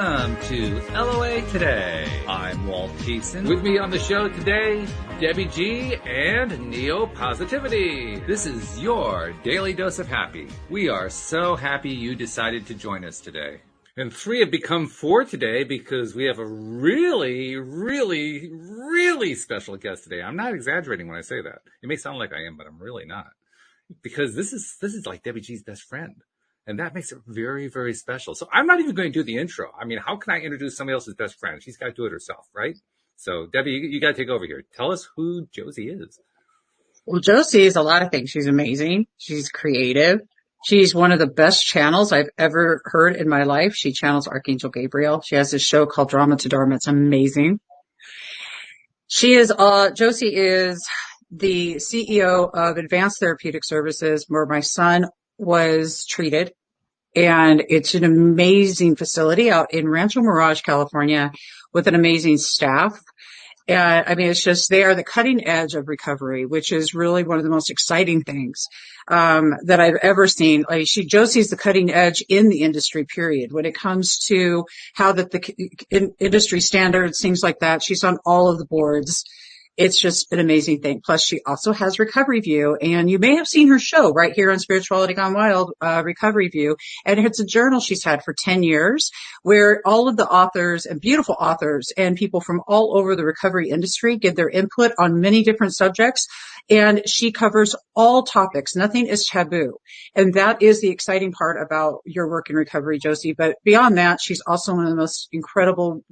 Welcome to LOA Today. I'm Walt Thiessen. With me on the show today, Debbie G and Neo Positivity. This is your daily dose of happy. We are so happy you decided to join us today. And 3 have become 4 today because we have a really special guest today. I'm not exaggerating when I say that. It may sound like I am, but I'm really not. Because this is like Debbie G's best friend. And that makes it very, very special. So I'm not even going to do the intro. I mean, how can I introduce somebody else's best friend? She's got to do it herself, right? So Debbie, you got to take over here. Tell us who Josie is. Well, Josie is a lot of things. She's amazing. She's creative. She's one of the best channels I've ever heard in my life. She channels Archangel Gabriel. She has this show called Drama to Dharma. It's amazing. Josie is the CEO of Advanced Therapeutic Services, where my son was treated. And it's an amazing facility out in Rancho Mirage, California, with an amazing staff. I mean, it's just, they are the cutting edge of recovery, which is really one of the most exciting things, that I've ever seen. Josie's the cutting edge in the industry, period. When it comes to how the industry standards, things like that, she's on all of the boards. It's just an amazing thing. Plus, she also has Recovery View, and you may have seen her show right here on Spirituality Gone Wild, Recovery View. And it's a journal she's had for 10 years where all of the authors and beautiful authors and people from all over the recovery industry give their input on many different subjects. And she covers all topics. Nothing is taboo. And that is the exciting part about your work in recovery, Josie. But beyond that, she's also one of the most incredible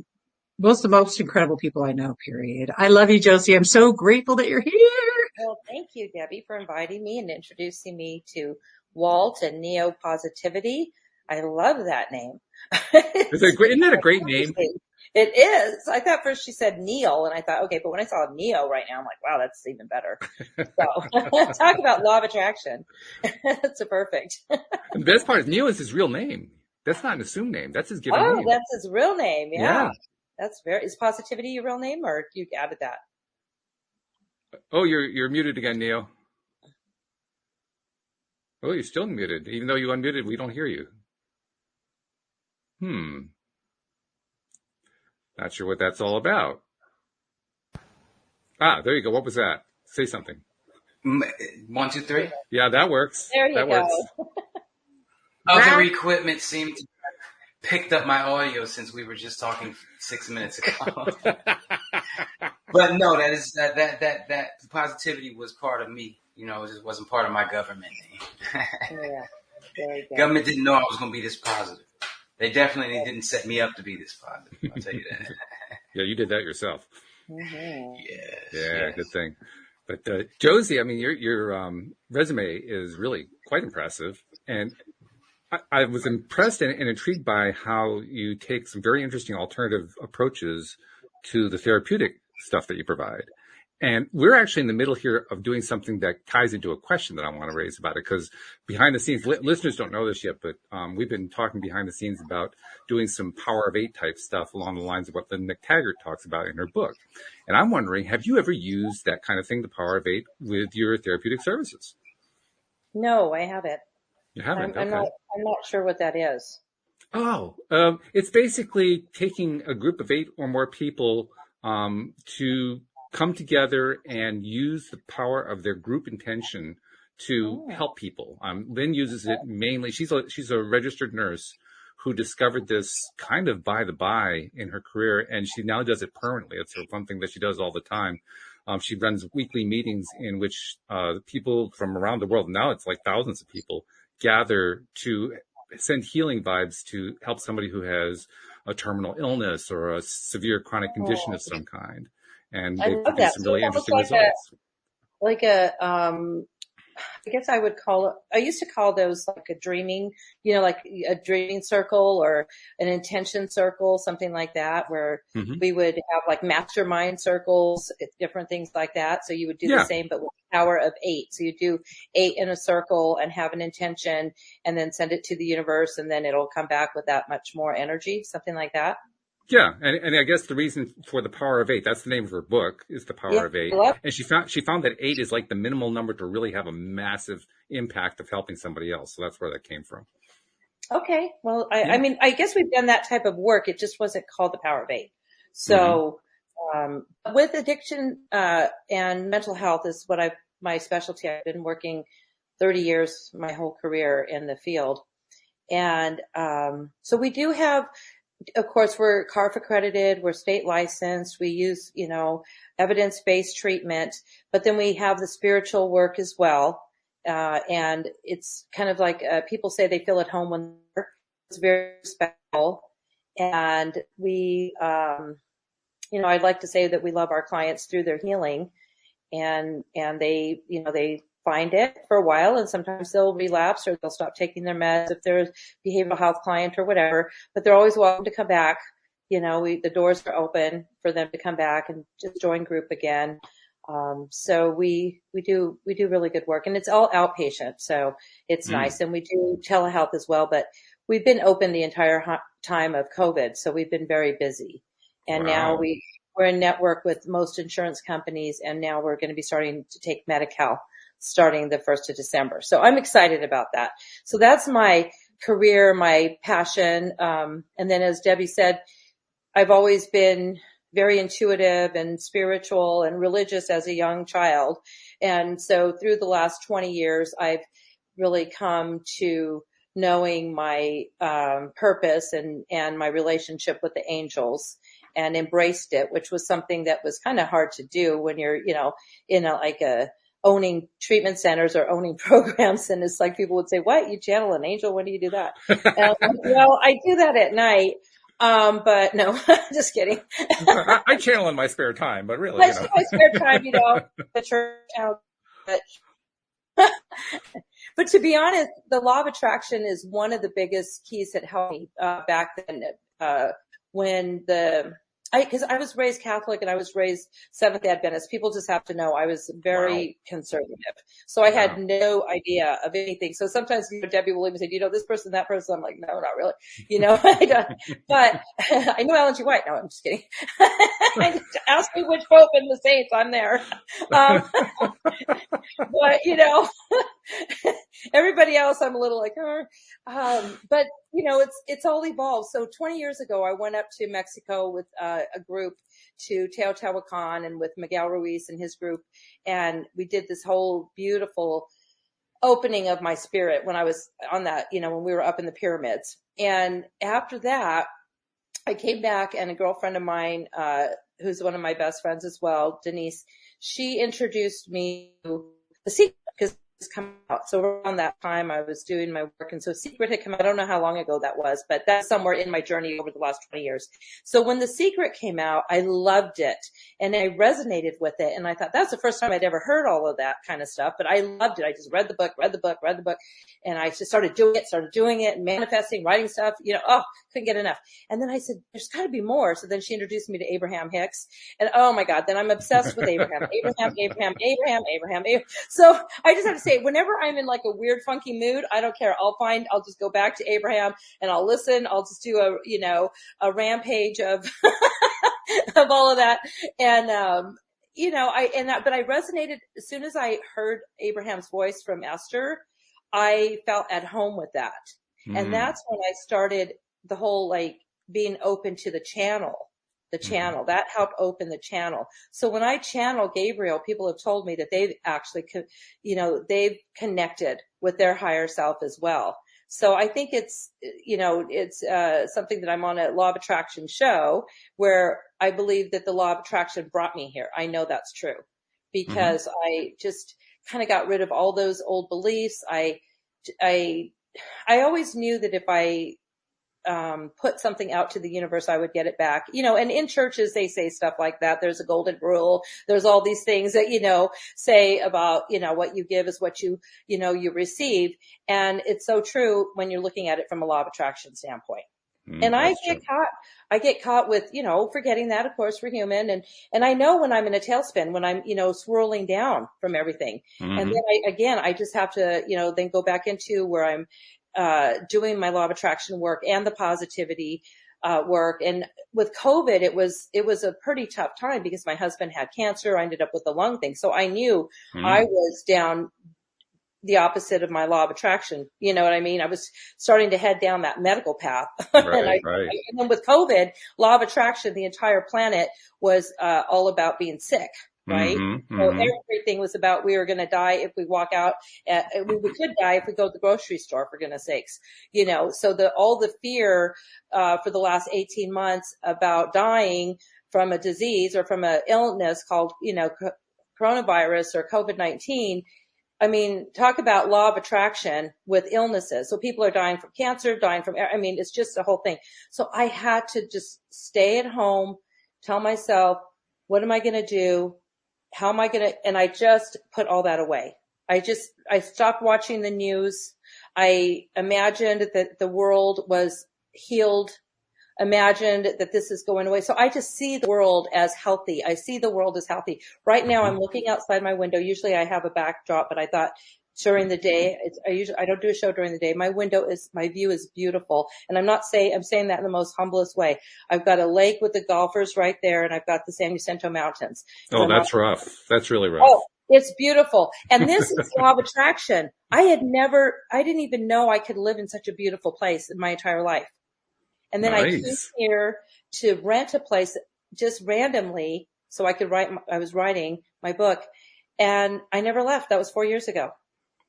people I know, period. I love you, Josie. I'm so grateful that you're here. Well, thank you, Debbie, for inviting me and introducing me to Walt and Neo Positivity. I love that name. Isn't that a great name? It is. I thought first she said Neil, and I thought, okay, but when I saw Neo right now, I'm like, wow, that's even better. So talk about law of attraction. That's perfect. And the best part is Neo is his real name. That's not an assumed name. That's his given name. Oh, that's his real name. Yeah. Is Positivity your real name, or you added that? Oh, you're muted again, Neo. Oh, you're still muted. Even though you unmuted, we don't hear you. Not sure what that's all about. There you go. What was that? Say something. 1, 2, 3. Yeah, that works. There you go. Other equipment seemed to picked up my audio since we were just talking 6 minutes ago. But no, that positivity was part of me. You know, it just wasn't part of my government name. Yeah. Government didn't know I was going to be this positive. They definitely didn't set me up to be this positive. I'll tell you that. Yeah, you did that yourself. Mm-hmm. Yes. Good thing. But Josie, I mean, your resume is really quite impressive, and I was impressed and intrigued by how you take some very interesting alternative approaches to the therapeutic stuff that you provide. And we're actually in the middle here of doing something that ties into a question that I want to raise about it, because behind the scenes, listeners don't know this yet, but we've been talking behind the scenes about doing some Power of 8 type stuff along the lines of what Linda McTaggart talks about in her book. And I'm wondering, have you ever used that kind of thing, the Power of 8, with your therapeutic services? No, I haven't. You haven't? I'm not sure what that is. It's basically taking a group of 8 or more people to come together and use the power of their group intention to help people. Lynn uses it mainly. She's a registered nurse who discovered this kind of by the by in her career, and she now does it permanently. It's one thing that she does all the time. She runs weekly meetings in which people from around the world, now it's like thousands of people, gather to send healing vibes to help somebody who has a terminal illness or a severe chronic condition of some kind. And they produce some really interesting results. I guess I used to call those like a dreaming, like a dreaming circle or an intention circle, something like that, where we would have like mastermind circles, different things like that. So you would do the same, but with the power of 8. So you do 8 in a circle and have an intention and then send it to the universe, and then it'll come back with that much more energy, something like that. Yeah, and I guess the reason for the Power of 8, that's the name of her book, is the Power of 8. And she found that 8 is like the minimal number to really have a massive impact of helping somebody else. So that's where that came from. Okay. Well, I mean, I guess we've done that type of work. It just wasn't called the Power of Eight. So, with addiction, and mental health is my specialty. I've been working 30 years, my whole career in the field. And, so we do have, of course, we're CARF accredited, we're state licensed, we use, evidence-based treatment, but then we have the spiritual work as well. And it's kind of like, people say they feel at home when it's very special. And we, I'd like to say that we love our clients through their healing, and they, they find it for a while, and sometimes they'll relapse or they'll stop taking their meds if they're a behavioral health client or whatever, but they're always welcome to come back. The doors are open for them to come back and just join group again. So we do really good work, and it's all outpatient. So it's nice. And we do telehealth as well, but we've been open the entire time of COVID. So we've been very busy, and now we're in network with most insurance companies, and now we're going to be starting to take Medi-Cal starting the 1st of December. So I'm excited about that. So that's my career, my passion. And then as Debbie said, I've always been very intuitive and spiritual and religious as a young child. And so through the last 20 years, I've really come to knowing my purpose and my relationship with the angels, and embraced it, which was something that was kind of hard to do when you're, in owning treatment centers or owning programs. And it's like people would say, what, you channel an angel? When do you do that? Well, I do that at night. But no, just kidding. I channel in my spare time, but really, my spare time, the church out. But to be honest, the law of attraction is one of the biggest keys that helped me back then. Because I was raised Catholic and I was raised Seventh Adventist. People just have to know I was very conservative. So I had no idea of anything. So sometimes Debbie will even say, do you know this person, that person? I'm like, no, not really. I don't. But I know Ellen G. White. No, I'm just kidding. Ask me which pope in the saints, I'm there. But, everybody else, I'm a little like, but it's all evolved. So 20 years ago, I went up to Mexico with a group to Teotihuacan, and with Miguel Ruiz and his group. And we did this whole beautiful opening of my spirit when I was on that, when we were up in the pyramids. And after that, I came back, and a girlfriend of mine, who's one of my best friends as well, Denise, she introduced me to The Secret, because it's come out. So around that time I was doing my work, and so Secret had come out. I don't know how long ago that was, but that's somewhere in my journey over the last 20 years. So when The Secret came out, I loved it, and I resonated with it, and I thought that's the first time I'd ever heard all of that kind of stuff, but I loved it. I just read the book, and I just started doing it, manifesting, writing stuff, couldn't get enough. And then I said, there's got to be more. So then she introduced me to Abraham Hicks, and oh my God, then I'm obsessed with Abraham. So I just have to say, whenever I'm in like a weird, funky mood, I don't care. I'll just go back to Abraham and I'll listen. I'll just do a rampage of, of all of that. And, but I resonated as soon as I heard Abraham's voice from Esther. I felt at home with that. And that's when I started the whole, being open to the channel that helped open the channel. So when I channel Gabriel, people have told me that they've actually, they've connected with their higher self as well. So I think it's something that I'm on a law of attraction show where I believe that the law of attraction brought me here. I know that's true because I just kind of got rid of all those old beliefs. I always knew that if I put something out to the universe, I would get it back, and in churches, they say stuff like that. There's a golden rule. There's all these things that, say about, what you give is what you receive. And it's so true when you're looking at it from a law of attraction standpoint. And I get caught with, forgetting that, of course, we're human. And I know when I'm in a tailspin, when I'm, swirling down from everything. And then I just have to, then go back into where I'm, doing my law of attraction work and the positivity work. And with COVID, it was a pretty tough time because my husband had cancer. I ended up with the lung thing. So I knew I was down the opposite of my law of attraction. You know what I mean? I was starting to head down that medical path. Right, And then with COVID, law of attraction, the entire planet was all about being sick. Right. So everything was about, we were going to die if we walk out. We could die if we go to the grocery store, for goodness sakes, you know, so all the fear, for the last 18 months about dying from a disease or from an illness called, you know, coronavirus or COVID-19. I mean, talk about law of attraction with illnesses. So people are dying from cancer, dying from, I mean, it's just a whole thing. So I had to just stay at home, tell myself, what am I going to do? How am I going to, and I just put all that away. I stopped watching the news. I imagined that the world was healed, imagined that this is going away. So I just see the world as healthy. I see the world as healthy. Right now I'm looking outside my window. Usually I have a backdrop, but I thought during the day, I don't do a show during the day. My view is beautiful. And I'm saying that in the most humblest way. I've got a lake with the golfers right there, and I've got the San Jacinto Mountains. Oh, that's rough. That's really rough. Oh, it's beautiful. And this is law of attraction. I didn't even know I could live in such a beautiful place in my entire life. And then I came here to rent a place just randomly so I could I was writing my book, and I never left. That was 4 years ago.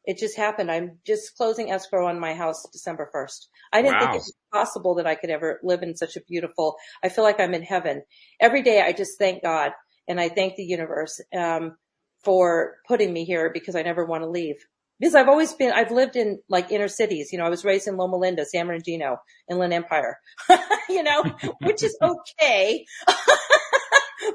It just happened. I'm just closing escrow on my house December 1st. I didn't think it was possible that I could ever live in such a beautiful, I feel like I'm in heaven. Every day I just thank God and I thank the universe, for putting me here, because I never want to leave. Because I've lived in like inner cities. You know, I was raised in Loma Linda, San Bernardino, Inland Empire, you know, which is okay.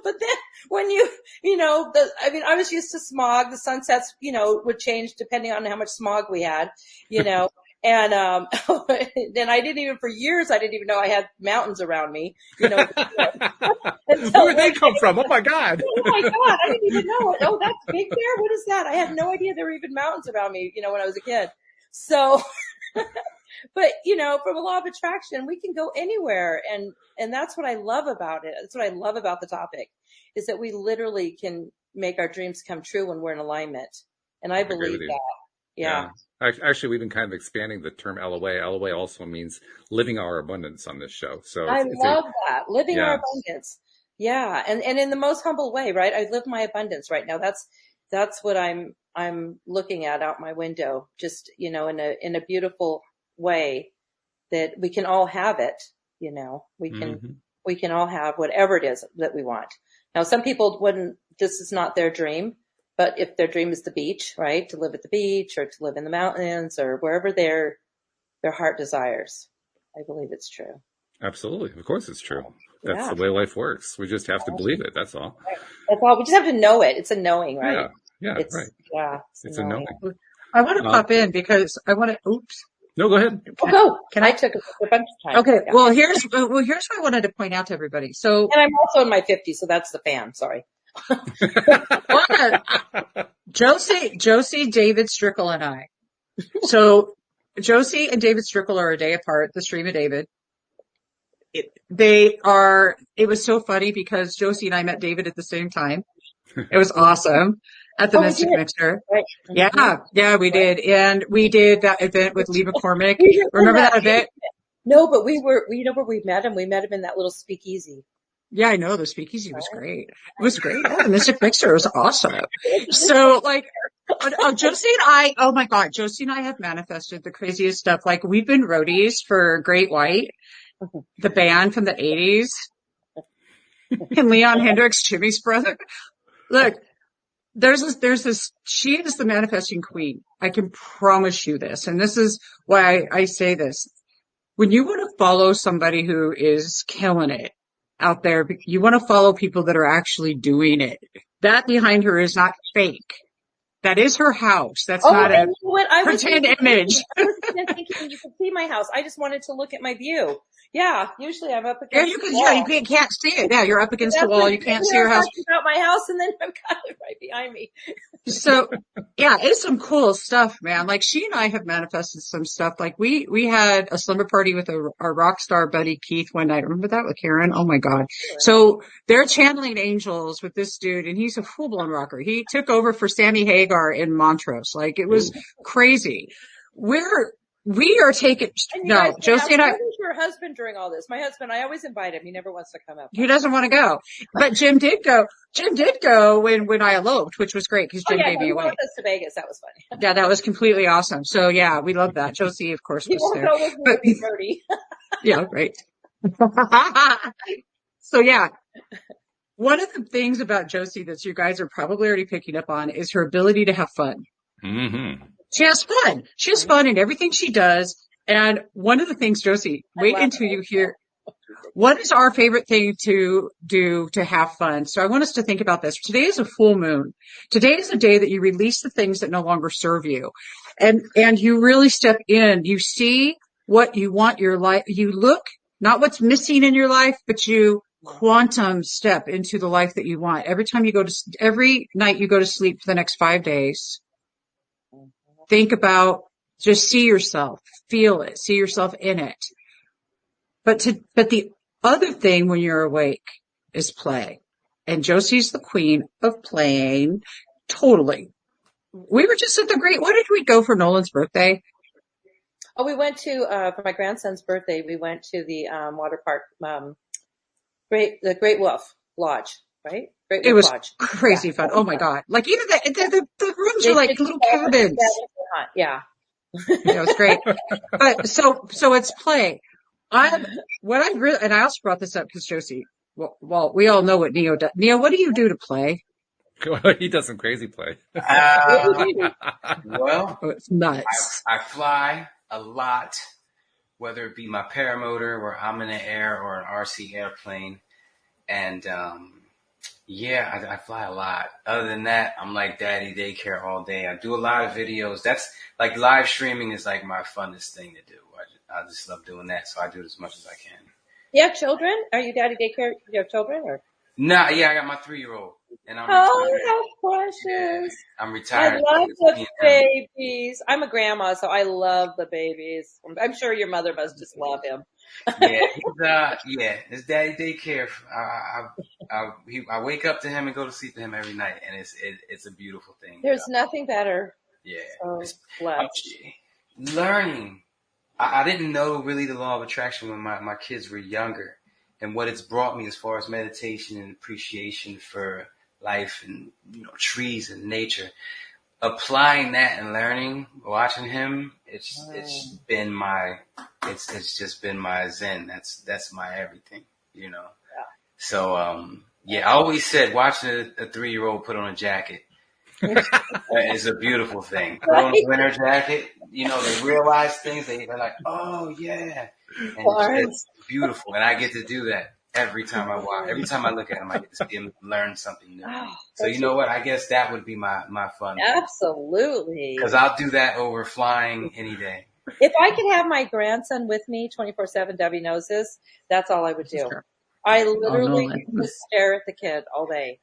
But then when I was used to smog. The sunsets, you know, would change depending on how much smog we had, you know. And then for years, I didn't even know I had mountains around me, you know. Where did they come from? Oh my God. Oh my God. I didn't even know it. Oh, that's big there? What is that? I had no idea there were even mountains around me, you know, when I was a kid. So, but you know, from a law of attraction, we can go anywhere. And that's what I love about it. That's what I love about the topic, is that we literally can make our dreams come true when we're in alignment. And I believe that. Yeah. Actually, we've been kind of expanding the term LOA. LOA also means living our abundance on this show. So I love that. Living our abundance. Yeah. And in the most humble way, right? I live my abundance right now. That's what I'm looking at out my window, just, you know, in a beautiful way that we can all have it. You know, we can all have whatever it is that we want. Now, some people this is not their dream. But if their dream is the beach, right, to live at the beach or to live in the mountains or wherever their heart desires, I believe it's true. Absolutely. Of course it's true. That's the way life works. We just have to believe it. That's all. Right. That's all. We just have to know it. It's a knowing, right? Yeah, right. Yeah. It's a knowing. I want to pop in because I want to, oops. No, go ahead. Go. I took a bunch of time. Okay. Yeah. Well, here's what I wanted to point out to everybody. So, and I'm also in my 50s, so that's the fan. Sorry. Josie, David Strickle, and I. So Josie and David Strickle are a day apart, the Stream of David. It was so funny because Josie and I met David at the same time. It was awesome at the Mystic Mixer. Right. Yeah, we did. And we did that event with Lee McCormick. Remember that event? No, but you know where we met him? We met him in that little speakeasy. Yeah, I know. The speakeasy was great. It was great. Oh, the Mystic Mixer was awesome. So like, Josie and I, oh my God, Josie and I have manifested the craziest stuff. Like we've been roadies for Great White, the band from the 80s, and Leon Hendricks, Jimmy's brother. Look, there's this, she is the manifesting queen. I can promise you this. And this is why I say this. When you want to follow somebody who is killing it out there, you want to follow people that are actually doing it. That behind her is not fake. That is her house. That's not a pretend image. I was thinking you can see my house. I just wanted to look at my view. Yeah, usually I'm up against the wall. Yeah, you can't see it. Yeah, you're up against the wall. You can't see your house. About my house, and then I've got it right behind me. So, yeah, it's some cool stuff, man. Like she and I have manifested some stuff. Like we had a slumber party with our rock star buddy Keith one night. Remember that with Karen? Oh my God. So they're channeling angels with this dude, and he's a full blown rocker. He took over for Sammy Hagar. Hagar in Montrose. Like, it was crazy. We are taking, no, Josie and I, where was your husband during all this? My husband, I always invite him. He never wants to come up. he doesn't want to go. But Jim did go. Jim did go when I eloped, which was great because Jim gave me away. He went with us to Vegas. That was funny. Yeah, that was completely awesome. So yeah, we love that. Josie, of course, was there. He won't go with me to be Birdie. Yeah, right. So yeah, one of the things about Josie that you guys are probably already picking up on is her ability to have fun. Mm-hmm. She has fun. She has fun in everything she does. And one of the things, Josie, wait until you hear, what is our favorite thing to do to have fun? So I want us to think about this. Today is a full moon. Today is a day that you release the things that no longer serve you. And you really step in. You see what you want your life. You look, not what's missing in your life, but you quantum step into the life that you want. Every night you go to sleep for the next 5 days, think about, just see yourself, feel it, see yourself in it. But the other thing when you're awake is play. And Josie's the queen of playing. Totally. We were just at what did we go for Nolan's birthday? Oh, we went to, for my grandson's birthday, we went to the, water park, the Great Wolf Lodge, right? Great Wolf Lodge. It was crazy fun. Oh my God. Like even the rooms are like little cabins. Yeah. It was great. But so it's play. And I also brought this up because Josie, well, we all know what Neo does. Neo, what do you do to play? He does some crazy play. Well, it's nuts. I fly a lot, whether it be my paramotor where I'm in the air or an RC airplane. And, I fly a lot. Other than that, I'm like daddy daycare all day. I do a lot of videos. That's like live streaming is like my funnest thing to do. I just love doing that. So I do it as much as I can. You have children? Are you daddy daycare? You have children or? Nah, yeah, I got my 3-year-old. And I'm retired. How precious. Yeah, I'm retired. I love the babies. I'm a grandma, so I love the babies. I'm sure your mother must just love him. It's daddy daycare. I wake up to him and go to sleep to him every night, and it's a beautiful thing. There's nothing better. Yeah. So blessed. Learning. I didn't know really the law of attraction when my kids were younger, and what it's brought me as far as meditation and appreciation for life and trees and nature. Applying that and learning, watching him, it's just been my zen. That's my everything, Yeah. So I always said watching a 3-year-old put on a jacket is a beautiful thing. Put on a winter jacket, they realize things. They're like, oh yeah, and it's beautiful. And I get to do that every time I watch. Every time I look at him, I get to see him learn something new. So you know what? I guess that would be my fun. Absolutely. Because I'll do that over flying any day. If I could have my grandson with me 24/7, Debbie knows this, that's all I would do. Sure. I literally just stare at the kid all day.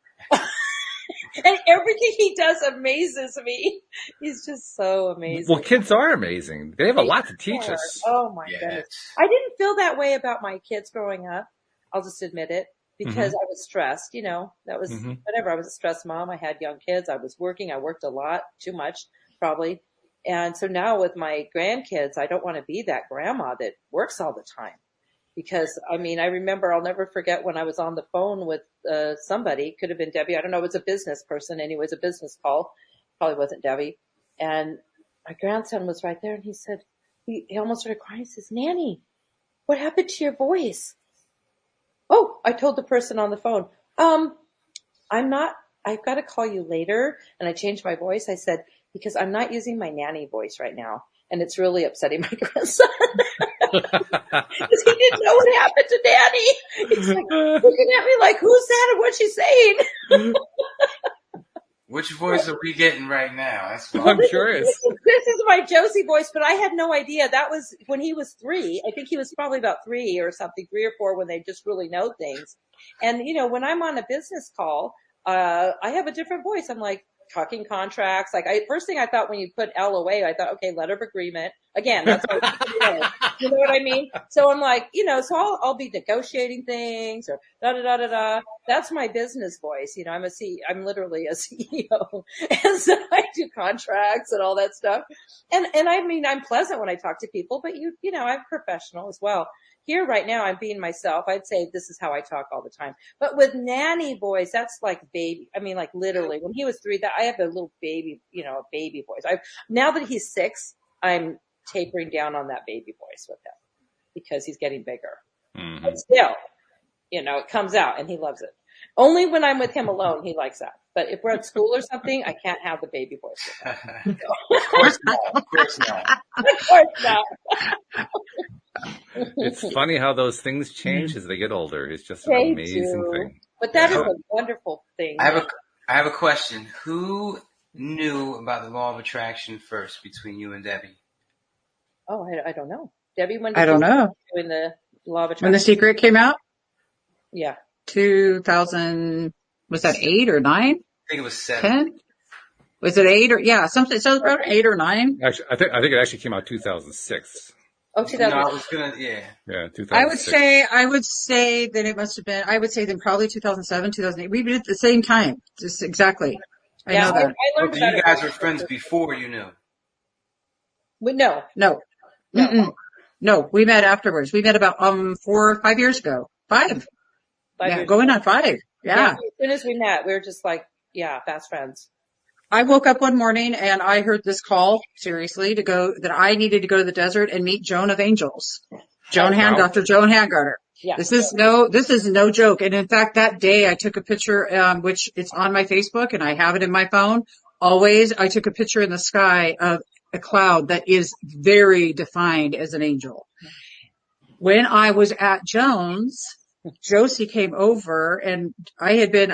And everything he does amazes me. He's just so amazing. Well, kids are amazing. They have a lot to teach us. Oh my goodness. I didn't feel that way about my kids growing up. I'll just admit it, because I was stressed, that was whatever. I was a stressed mom. I had young kids. I was working. I worked a lot, too much, probably. And so now with my grandkids, I don't want to be that grandma that works all the time. Because, I remember, I'll never forget when I was on the phone with somebody, could have been Debbie. I don't know. It was a business person. Anyways, a business call. Probably wasn't Debbie. And my grandson was right there. And he said, he almost started crying. He says, Nanny, what happened to your voice? Oh, I told the person on the phone, I've got to call you later. And I changed my voice. I said, because I'm not using my nanny voice right now. And it's really upsetting my grandson. Because he didn't know what happened to Danny. He's like looking at me like, who's that and what's she saying? Which voice are we getting right now? I'm curious. This is my Josie voice, but I had no idea. That was when he was 3. I think he was probably about 3 or something, 3 or 4, when they just really know things. And, when I'm on a business call, I have a different voice. I'm like talking contracts. Like first thing I thought when you put LOA, I thought, okay, letter of agreement. Again, that's what, you know what I mean? So I'm like, so I'll be negotiating things or da da da da da. That's my business voice. I'm literally a CEO, and so I do contracts and all that stuff. And I mean, I'm pleasant when I talk to people, but I'm professional as well. Here right now, I'm being myself. I'd say this is how I talk all the time. But with nanny voice, that's like baby. I mean, like literally, when he was 3, that I have a little baby, a baby voice. Now that he's 6, I'm tapering down on that baby voice with him because he's getting bigger. Mm-hmm. But still, it comes out and he loves it. Only when I'm with him alone, he likes that. But if we're at school or something, I can't have the baby voice with him. Of course not. Of course not. Of course not. It's funny how those things change as they get older. It's just an amazing thing. But that is a wonderful thing. I have a question. Who knew about the law of attraction first between you and Debbie? Oh, I don't know. Debbie, when I don't know. Doing the law of attraction. When The Secret came out? Yeah. 2000, was that 8 or 9? I think it was 7. 10? Was it 8 or, yeah, something, so about 8 or 9? Actually, I think it actually came out 2006. Oh, 2006. No, I was gonna, yeah. Yeah, 2006. I would say that it must have been, then probably 2007, 2008. We did it at the same time. Just exactly. I know that. I learned you guys were friends before you knew. No. No, we met afterwards. We met about 4 or 5 years ago. 5. Yeah, going on 5. Yeah. As soon as we met, we were just like, fast friends. I woke up one morning and I heard this call, seriously, that I needed to go to the desert and meet Joan of Angels. Dr. Joan Hangarter. Yeah. This is no joke. And in fact, that day I took a picture, which it's on my Facebook and I have it in my phone. Always, I took a picture in the sky of a cloud that is very defined as an angel. When I was at Joan's, Josie came over and I had been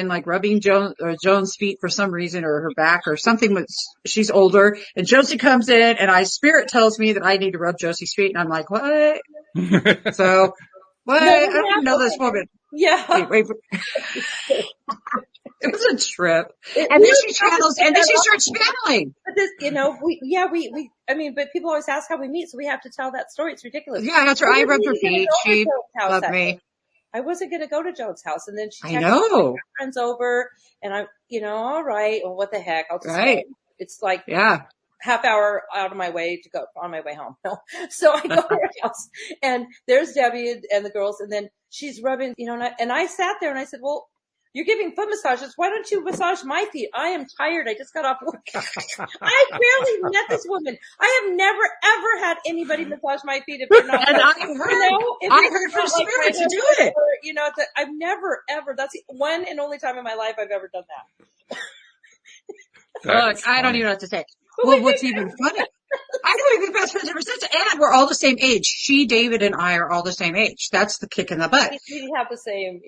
like rubbing Joan's feet for some reason, or her back or something. She's older, and Josie comes in and spirit tells me that I need to rub Josie's feet, and I'm like, what? So, what? I don't even know this woman. Yeah. Wait. It was a trip. And then she starts channeling. But this, but people always ask how we meet, so we have to tell that story. It's ridiculous. Yeah, that's right. I rubbed her feet. She loved me. I wasn't going to go to Joan's house, and then she texted my friends over, and I'm, all right, well, what the heck? I'll just go. It's like half hour out of my way to go on my way home. No. So I go to her house, and there's Debbie and the girls, and then she's rubbing, and I sat there and I said, well, you're giving foot massages. Why don't you massage my feet? I am tired. I just got off work. I barely met this woman. I have never, ever had anybody massage my feet if they're not. And I heard from spirit to do it. I've never, ever. That's the one and only time in my life I've ever done that. Look, I don't even know what to say. Well, what's even funny? I know we've been best friends ever since, and we're all the same age. She, David, and I are all the same age. That's the kick in the butt. We have the same,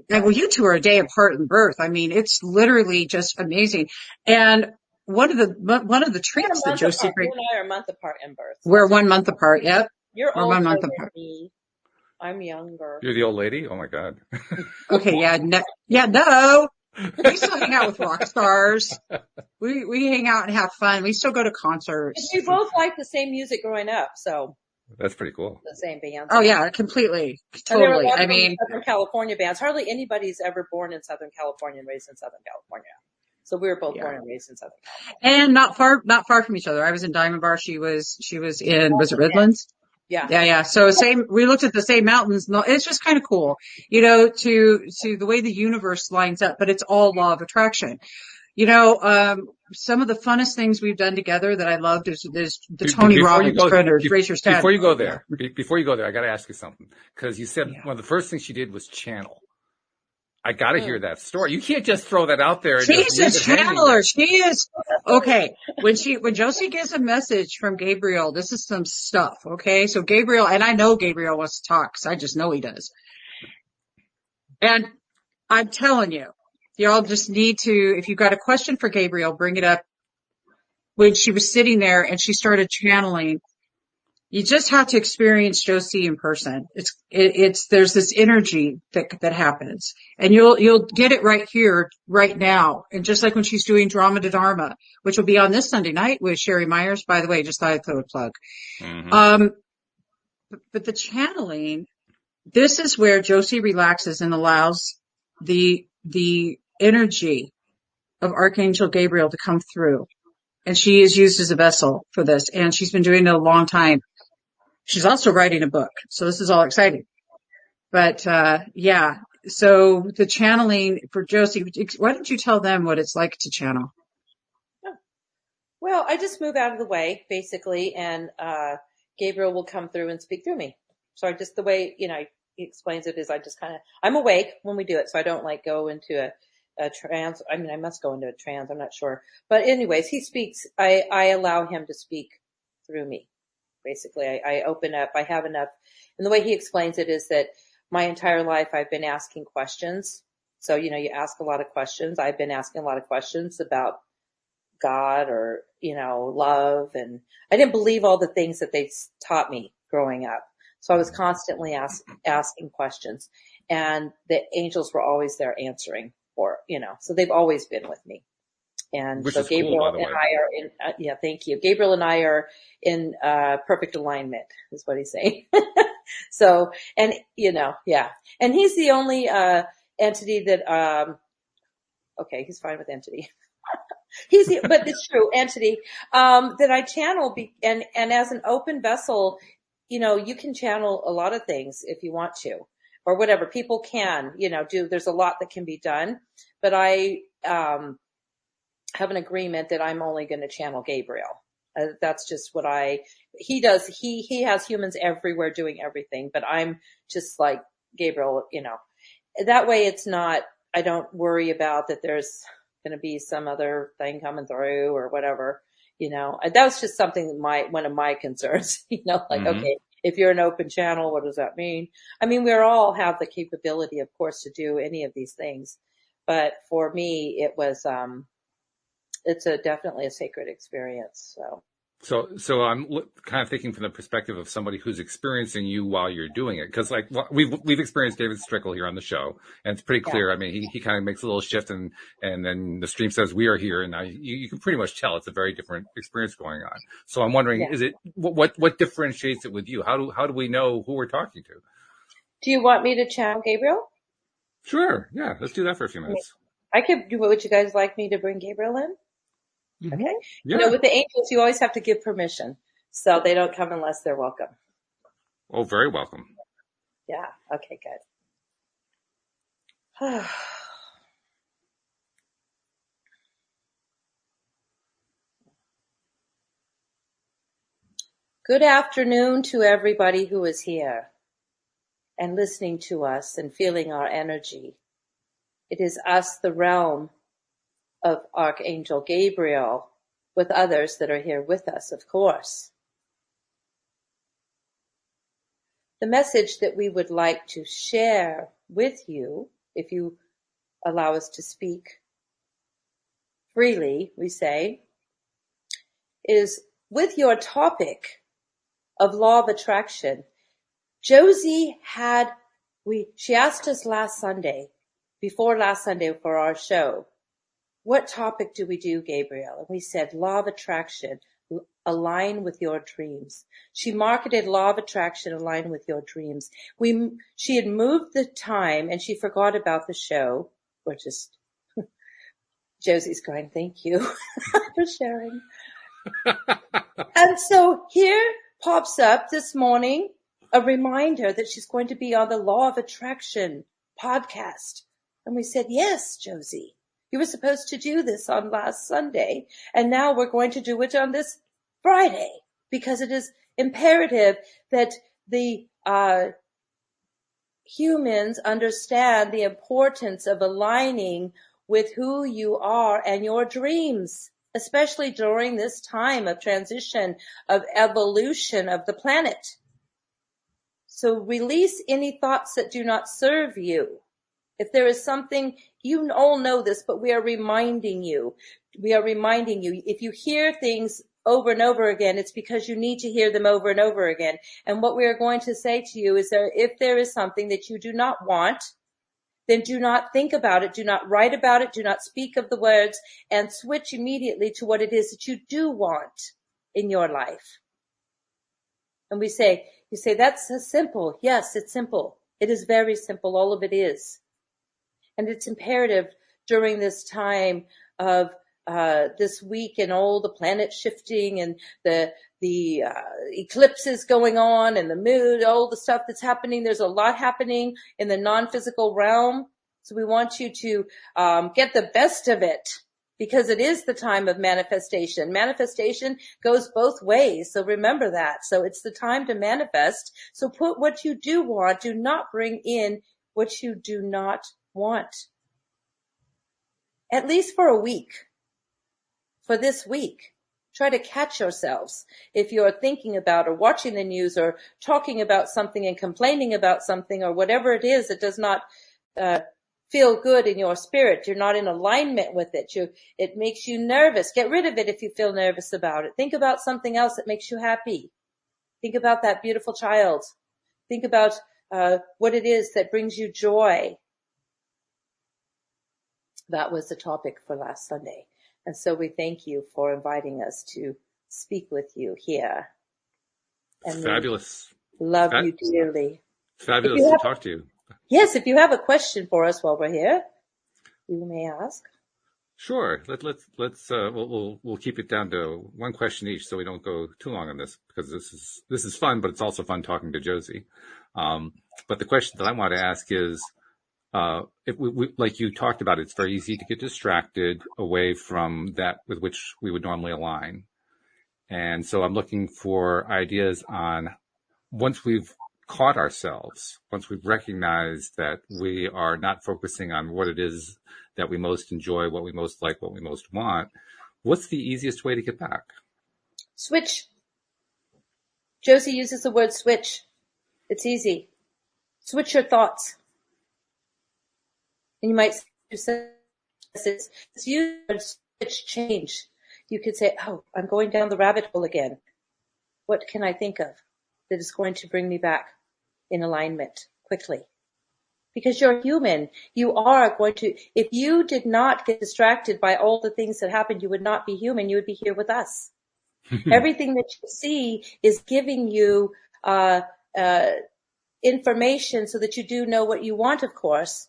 Well, you two are a day apart in birth. I mean, it's literally just amazing. And one of the tricks that Josie brings. You and I are a month apart in birth. We're 1 month apart. Yep. We're 1 month apart. I'm younger. You're the old lady? Oh my God. Okay. Yeah. No. We still hang out with rock stars. We hang out and have fun. We still go to concerts. And we both like the same music growing up, so. That's pretty cool. The same bands. Oh yeah, completely. Totally. I mean, Southern California bands. Hardly anybody's ever born in Southern California and raised in Southern California. So we were both born and raised in Southern California. And not far from each other. I was in Diamond Bar. She was in, was it Redlands? Yeah. So we looked at the same mountains. It's just kind of cool, to the way the universe lines up, but it's all law of attraction. Some of the funnest things we've done together that I loved is the Tony Robbins Frienders. Raise your stand. Before you go there, I got to ask you something, because you said one of the first things she did was channel. I got to hear that story. You can't just throw that out there. And She's a channeler. She is. Okay. When Josie gets a message from Gabriel, this is some stuff. Okay. So Gabriel, and I know Gabriel wants to talk, because I just know he does. And I'm telling you, y'all just need to, if you've got a question for Gabriel, bring it up. When she was sitting there and she started channeling, You just have to experience Josie in person. There's this energy that happens, and you'll get it right here, right now. And just like when she's doing Drama to Dharma, which will be on this Sunday night with Sherry Myers, by the way, just thought I'd throw a plug. Mm-hmm. But the channeling, this is where Josie relaxes and allows the energy of Archangel Gabriel to come through. And she is used as a vessel for this. And she's been doing it a long time. She's also writing a book. So this is all exciting. But, yeah. So the channeling for Josie, why don't you tell them what it's like to channel? Well, I just move out of the way, basically, and Gabriel will come through and speak through me. So just the way, he explains it is I'm awake when we do it, so I don't like go into a trance. I mean, I must go into a trance. I'm not sure. But anyways, he speaks. I allow him to speak through me. Basically, I open up. I have enough. And the way he explains it is that my entire life I've been asking questions. So, you ask a lot of questions. I've been asking a lot of questions about God or, love. And I didn't believe all the things that they taught me growing up. So I was constantly asking questions, and the angels were always there answering so they've always been with me. And which so is Gabriel cool, by the way. and I are in, thank you. Gabriel and I are in, perfect alignment is what he's saying. So, and, yeah. And he's the only, entity that, okay, he's fine with entity. But it's true, entity, that I channel and as an open vessel, you can channel a lot of things if you want to, or whatever people can, do. There's a lot that can be done, but I, have an agreement that I'm only going to channel Gabriel. That's just what he does. He has humans everywhere doing everything, but I'm just like Gabriel, that way it's not, I don't worry about that there's going to be some other thing coming through or whatever, that was just something one of my concerns, Mm-hmm. Okay, if you're an open channel, what does that mean? I mean, we all have the capability, of course, to do any of these things, but for me, it was, it's definitely a sacred experience. So I'm kind of thinking from the perspective of somebody who's experiencing you while you're doing it. Cause like we've experienced David Strickle here on the show, and it's pretty clear. Yeah. I mean, he kind of makes a little shift and then the stream says we are here, and you can pretty much tell it's a very different experience going on. So I'm wondering, is it, what differentiates it with you? How do we know who we're talking to? Do you want me to channel Gabriel? Sure. Yeah. Let's do that for a few minutes. I could do. Would you guys like me to bring Gabriel in? Mm-hmm. Okay. Yeah. With the angels, you always have to give permission. So they don't come unless they're welcome. Oh, very welcome. Yeah. Okay, good. Good afternoon to everybody who is here and listening to us and feeling our energy. It is us, the realm of Archangel Gabriel, with others that are here with us, of course. The message that we would like to share with you, if you allow us to speak freely, we say, is with your topic of law of attraction. Josie she asked us before last Sunday for our show, what topic do we do, Gabriel? And we said, law of attraction, align with your dreams. She marketed law of attraction, align with your dreams. She had moved the time and she forgot about the show. We're just, Josie's going, thank you for sharing. And so here pops up this morning a reminder that she's going to be on the Law of Attraction podcast. And we said, yes, Josie. You were supposed to do this on last Sunday, and now we're going to do it on this Friday, because it is imperative that the humans understand the importance of aligning with who you are and your dreams, especially during this time of transition, of evolution of the planet. So release any thoughts that do not serve you. If there is something, you all know this, but we are reminding you. If you hear things over and over again, it's because you need to hear them over and over again. And what we are going to say to you is that if there is something that you do not want, then do not think about it, do not write about it, do not speak of the words, and switch immediately to what it is that you do want in your life. And you say, that's so simple. Yes, it's simple. It is very simple. All of it is. And it's imperative during this time of this week and all the planet shifting and the eclipses going on and the moon, all the stuff that's happening. There's a lot happening in the non-physical realm. So we want you to get the best of it, because it is the time of manifestation. Manifestation goes both ways. So remember that. So it's the time to manifest. So put what you do want. Do not bring in what you do not want. At least for a week. For this week, try to catch yourselves. If you're thinking about or watching the news or talking about something and complaining about something or whatever it is that does not feel good in your spirit, you're not in alignment with it. It makes you nervous. Get rid of it if you feel nervous about it. Think about something else that makes you happy. Think about that beautiful child. Think about what it is that brings you joy. That was the topic for last Sunday. And so we thank you for inviting us to speak with you here. And fabulous. Love you dearly. Fabulous to talk to you. Yes, if you have a question for us while we're here, you may ask. Sure. We'll keep it down to one question each, so we don't go too long on this, because this is fun, but it's also fun talking to Josie. But the question that I want to ask is, if we, like you talked about, it's very easy to get distracted away from that with which we would normally align. And so I'm looking for ideas on, once we've caught ourselves, once we've recognized that we are not focusing on what it is that we most enjoy, what we most like, what we most want, what's the easiest way to get back? Switch. Josie uses the word switch. It's easy. Switch your thoughts. And you might say, it's use switch, change. You could say, oh, I'm going down the rabbit hole again. What can I think of that is going to bring me back in alignment quickly? Because you're human. You are going to, if you did not get distracted by all the things that happened, you would not be human. You would be here with us. Everything that you see is giving you information so that you do know what you want, of course.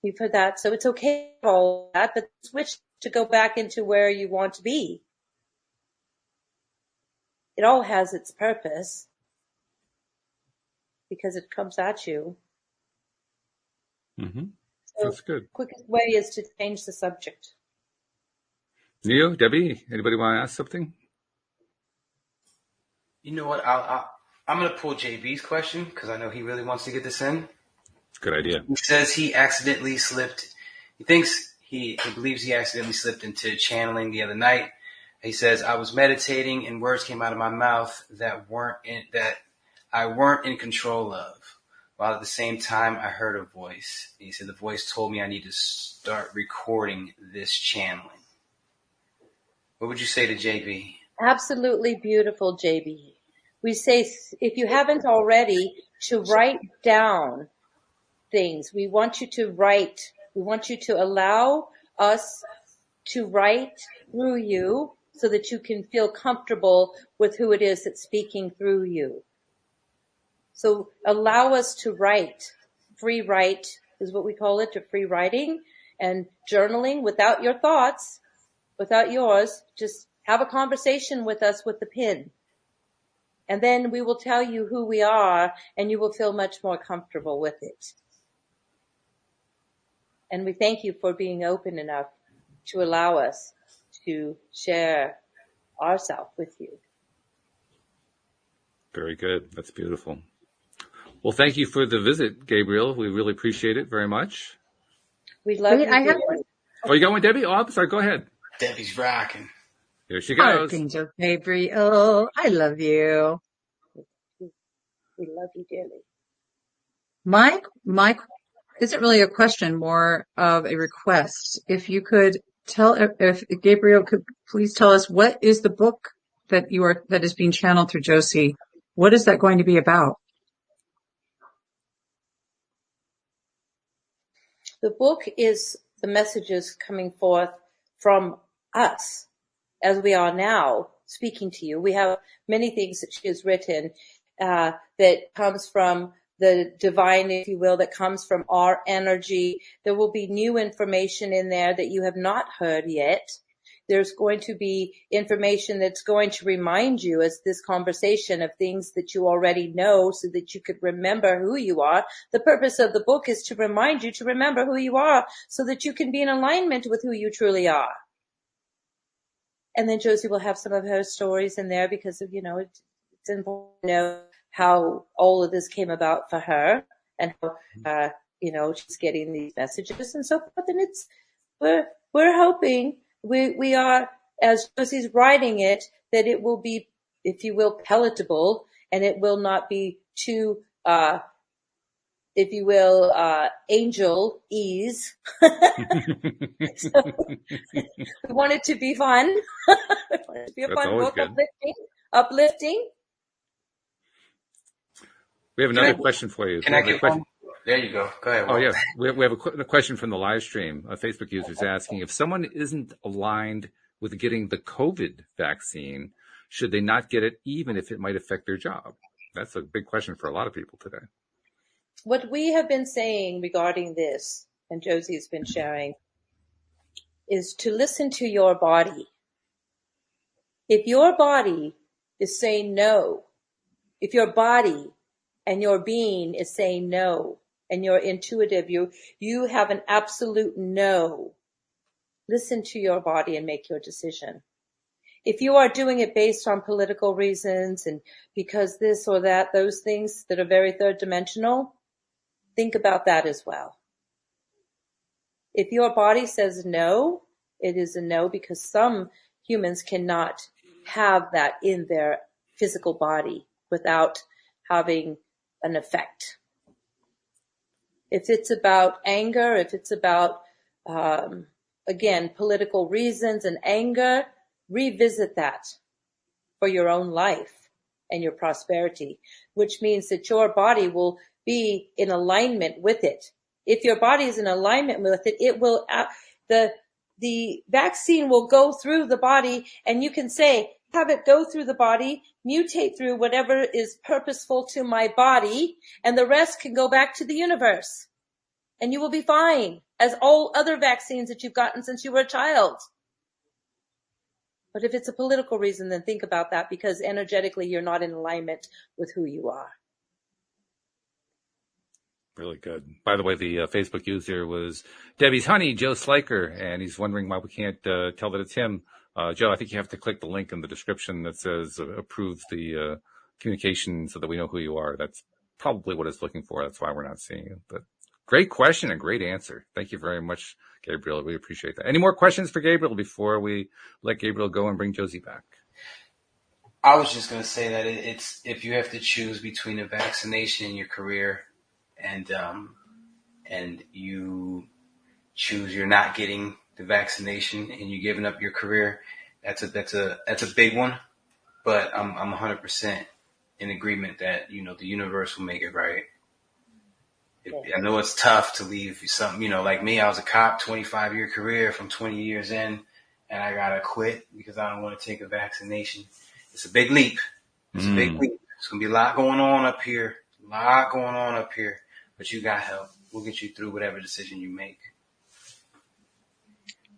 You've heard that. So it's okay for all that, but switch to go back into where you want to be. It all has its purpose because it comes at you. Mm-hmm. So that's good. The quickest way is to change the subject. Neo, Debbie, anybody want to ask something? You know what? I'm going to pull JB's question because I know he really wants to get this in. Good idea. He says he accidentally slipped. He believes he accidentally slipped into channeling the other night. He says, I was meditating and words came out of my mouth that I weren't in control of. While at the same time, I heard a voice. He said the voice told me I need to start recording this channeling. What would you say to JB? Absolutely beautiful, JB. We say, if you haven't already, to write down things. We want you to write. We want you to allow us to write through you so that you can feel comfortable with who it is that's speaking through you. So allow us to write. Free write is what we call it, to free writing and journaling without your thoughts, without yours. Just have a conversation with us with the pen. And then we will tell you who we are and you will feel much more comfortable with it. And we thank you for being open enough to allow us to share ourselves with you. Very good. That's beautiful. Well, thank you for the visit, Gabriel. We really appreciate it very much. We love you. Oh, you got one, Debbie? Oh, I'm sorry. Go ahead. Debbie's rocking. Here she goes. Archangel Gabriel, I love you. We love you dearly. Mike isn't really a question, more of a request. If you could if Gabriel could please tell us, what is the book that is being channeled through Josie, what is that going to be about? The book is the messages coming forth from us as we are now speaking to you. We have many things that she has written that comes from the divine, if you will, that comes from our energy. There will be new information in there that you have not heard yet. There's going to be information that's going to remind you as this conversation of things that you already know so that you could remember who you are. The purpose of the book is to remind you to remember who you are so that you can be in alignment with who you truly are. And then Josie will have some of her stories in there because of, it's important to know how all of this came about for her and how, she's getting these messages and so forth. And we're hoping we are, as Josie's writing it, that it will be, if you will, palatable and it will not be too, if you will, angel ease. So, we want it to be fun. We want it to be a fun book, uplifting. We have another question for you. Can I get one? There you go. Go ahead. Oh, yes. We have a question from the live stream. A Facebook user is asking, if someone isn't aligned with getting the COVID vaccine, should they not get it even if it might affect their job? That's a big question for a lot of people today. What we have been saying regarding this, and Josie has been sharing, is to listen to your body. If your body is saying no, if your body and your being is saying no, and you're intuitive, you have an absolute no, listen to your body and make your decision. If you are doing it based on political reasons and because this or that, those things that are very third dimensional, think about that as well. If your body says no, it is a no because some humans cannot have that in their physical body without having an effect. If it's about anger, if it's about, again, political reasons and anger, revisit that for your own life and your prosperity, which means that your body will be in alignment with it. If your body is in alignment with it, it will, the vaccine will go through the body and you can say, have it go through the body, mutate through whatever is purposeful to my body, and the rest can go back to the universe. And you will be fine, as all other vaccines that you've gotten since you were a child. But if it's a political reason, then think about that because energetically you're not in alignment with who you are. Really good. By the way, the Facebook user was Debbie's honey, Joe Sliker, and he's wondering why we can't tell that it's him. Joe, I think you have to click the link in the description that says approve the communication so that we know who you are. That's probably what it's looking for. That's why we're not seeing it. But great question and great answer. Thank you very much, Gabriel. We appreciate that. Any more questions for Gabriel before we let Gabriel go and bring Josie back? I was just going to say that it's if you have to choose between a vaccination and your career, and you choose you're not getting the vaccination and you're giving up your career, that's a big one. But I'm 100% in agreement that the universe will make it right. I know it's tough to leave something, like me. I was a cop, 25-year career from 20 years in, and I gotta quit because I don't want to take a vaccination. It's a big leap. It's a big leap. It's gonna be a lot going on up here. But you got help. We'll get you through whatever decision you make.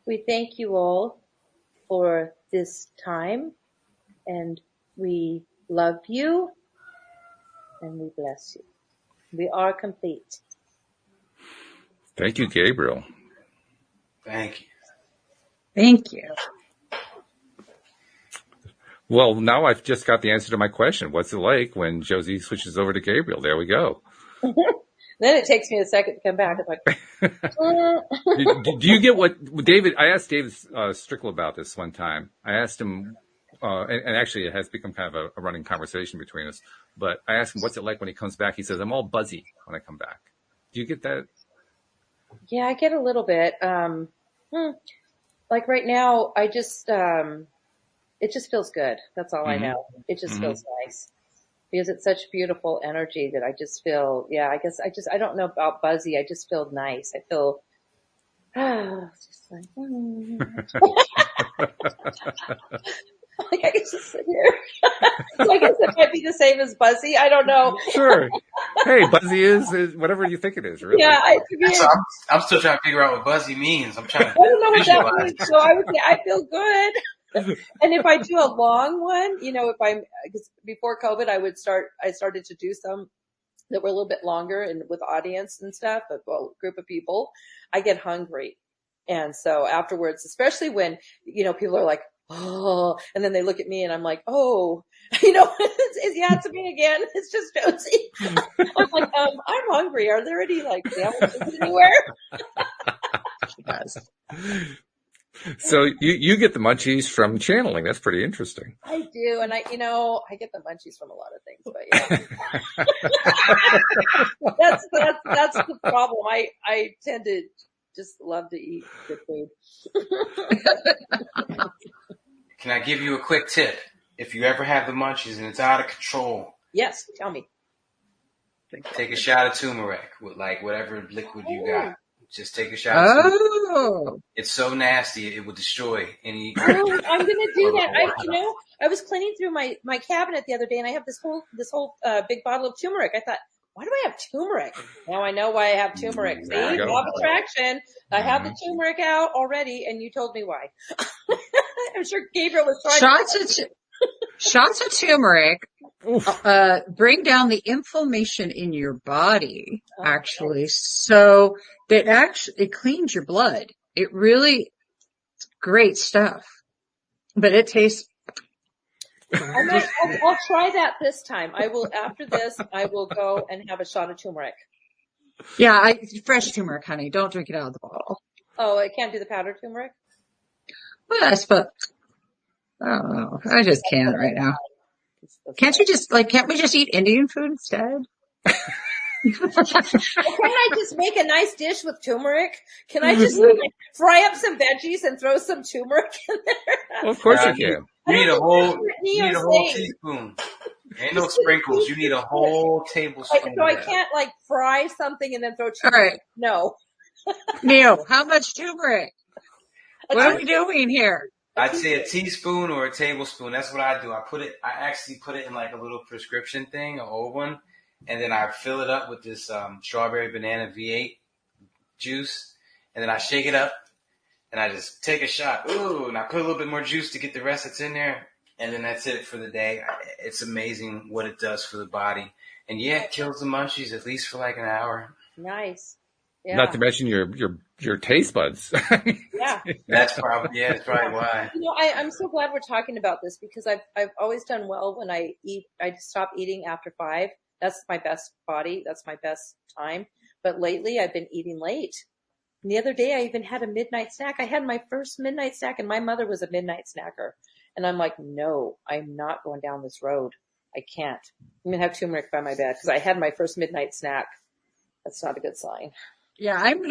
We thank you all for this time, and we love you, and we bless you. We are complete. Thank you, Gabriel. Thank you. Thank you. Well, now I've just got the answer to my question. What's it like when Josie switches over to Gabriel? There we go. Then it takes me a second to come back. It's like, do you get what David? I asked David Strickle about this one time. I asked him, and actually it has become kind of a running conversation between us. But I asked him, "What's it like when he comes back?" He says, "I'm all buzzy when I come back." Do you get that? Yeah, I get a little bit. Like right now, I just it just feels good. That's all I know. It just feels nice because it's such beautiful energy that I just feel, I guess I don't know about buzzy. I just feel nice. I feel, just like, like I can just sit here. So I guess it might be the same as buzzy. I don't know. Sure. Hey, buzzy is whatever you think it is, really. Yeah, I'm still trying to figure out what buzzy means. I'm trying to I don't know what that means. So I would say I feel good. And if I do a long one, because before COVID, I started to do some that were a little bit longer and with audience and stuff, a group of people, I get hungry. And so afterwards, especially when, people are like, oh, and then they look at me and I'm like, oh, it's me again. It's just Josie. I'm like, I'm hungry. Are there any sandwiches anywhere? Yes. So you get the munchies from channeling. That's pretty interesting. I do. And I get the munchies from a lot of things, but that's the problem. I tend to just love to eat good food. Can I give you a quick tip? If you ever have the munchies and it's out of control. Yes, tell me. Take a shot of turmeric with whatever liquid you got. Just take a shot. Oh, it's so nasty it will destroy any. Oh, I'm gonna do that. I was cleaning through my cabinet the other day, and I have this whole big bottle of turmeric. I thought, why do I have turmeric? Now I know why I have turmeric. See, law of attraction. I have the turmeric out already, and you told me why. I'm sure Gabriel was trying. Shots of turmeric bring down the inflammation in your body, actually. So that it cleans your blood. It really great stuff. But it tastes. I'll try that this time. I will, after this, I will go and have a shot of turmeric. Yeah, fresh turmeric, honey. Don't drink it out of the bottle. Oh, I can't do the powdered turmeric? Well, I suppose. I don't know. I just can't right now. Can't we just eat Indian food instead? Can I just make a nice dish with turmeric? Can I just fry up some veggies and throw some turmeric in there? Well, of course you can. You need a whole teaspoon. Ain't no sprinkles. You need a whole tablespoon. So I can't fry something and then throw turmeric. All right. No. Neil, how much turmeric? What are we doing here? I'd say a teaspoon or a tablespoon. That's what I do. I actually put it in a little prescription thing, an old one, and then I fill it up with this strawberry banana V8 juice, and then I shake it up, and I just take a shot. Ooh, and I put a little bit more juice to get the rest that's in there, and then that's it for the day. It's amazing what it does for the body. And it kills the munchies at least for an hour. Nice. Yeah. Not to mention your taste buds. Yeah. That's probably why. I'm so glad we're talking about this because I've always done well when I eat. I stop eating after 5. That's my best body. That's my best time. But lately I've been eating late. And the other day I even had a midnight snack. I had my first midnight snack and my mother was a midnight snacker. And I'm like, no, I'm not going down this road. I can't. I'm going to have turmeric by my bed because I had my first midnight snack. That's not a good sign. Yeah, I'm